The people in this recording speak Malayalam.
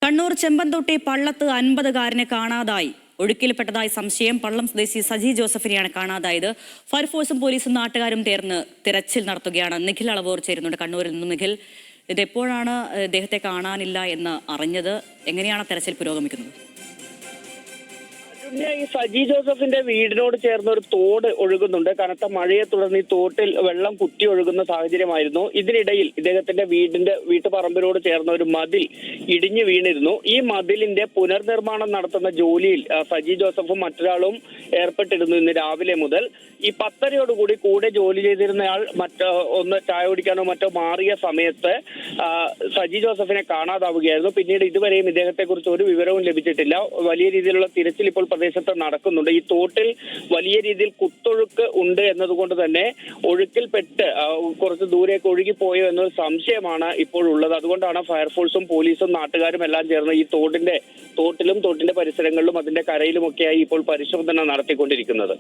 കണ്ണൂർ ചെമ്പന്തൊട്ടി പള്ളത്ത് 50-കാരനെ കാണാതായി. ഒഴുക്കിൽപ്പെട്ടതായി സംശയം. പള്ളം സ്വദേശി സജി ജോസഫിനെയാണ് കാണാതായത്. ഫയർഫോഴ്സും പോലീസും നാട്ടുകാരും ചേർന്ന് തിരച്ചിൽ നടത്തുകയാണ്. നിഖിൽ അളവൂർ ചേരുന്നുണ്ട് കണ്ണൂരിൽ നിന്നും. നിഖിൽ, ഇതെപ്പോഴാണ് ഇദ്ദേഹത്തെ കാണാനില്ല എന്ന് അറിഞ്ഞത്? എങ്ങനെയാണ് തെരച്ചിൽ പുരോഗമിക്കുന്നത്? ഈ സജി ജോസഫിന്റെ വീടിനോട് ചേർന്ന ഒരു തോട് ഒഴുകുന്നുണ്ട്. കനത്ത മഴയെ തുടർന്ന് ഈ തോട്ടിൽ വെള്ളം കുത്തി ഒഴുകുന്ന സാഹചര്യമായിരുന്നു. ഇതിനിടയിൽ ഇദ്ദേഹത്തിന്റെ വീട്ടുപറമ്പിനോട് ചേർന്ന ഒരു മതിൽ ഇടിഞ്ഞു വീണിരുന്നു. ഈ മതിലിന്റെ പുനർനിർമ്മാണം നടത്തുന്ന ജോലിയിൽ സജി ജോസഫും മറ്റൊരാളും ഏർപ്പെട്ടിരുന്നു ഇന്ന് രാവിലെ മുതൽ. ഈ 10:30യോടുകൂടി കൂടെ ജോലി ചെയ്തിരുന്നയാൾ ഒന്ന് ചായ കുടിക്കാനോ മറ്റോ മാറിയ സമയത്ത് സജി ജോസഫിനെ കാണാതാവുകയായിരുന്നു. പിന്നീട് ഇതുവരെയും ഇദ്ദേഹത്തെ കുറിച്ച് ഒരു വിവരവും ലഭിച്ചിട്ടില്ല. വലിയ രീതിയിലുള്ള തിരച്ചിൽ ഇപ്പോൾ പ്രദേശത്ത് നടക്കുന്നുണ്ട്. ഈ തോട്ടിൽ വലിയ രീതിയിൽ കുത്തൊഴുക്ക് ഉണ്ട് എന്നതുകൊണ്ട് തന്നെ ഒഴുക്കിൽപ്പെട്ട് കുറച്ച് ദൂരേക്ക് ഒഴുകിപ്പോയോ എന്നൊരു സംശയമാണ് ഇപ്പോൾ ഉള്ളത്. അതുകൊണ്ടാണ് ഫയർഫോഴ്സും പോലീസും നാട്ടുകാരും എല്ലാം ചേർന്ന് ഈ തോട്ടിലും തോട്ടിന്റെ പരിസരങ്ങളിലും അതിന്റെ കരയിലുമൊക്കെയായി ഇപ്പോൾ പരിശോധന നടത്തിക്കൊണ്ടിരിക്കുന്നത്.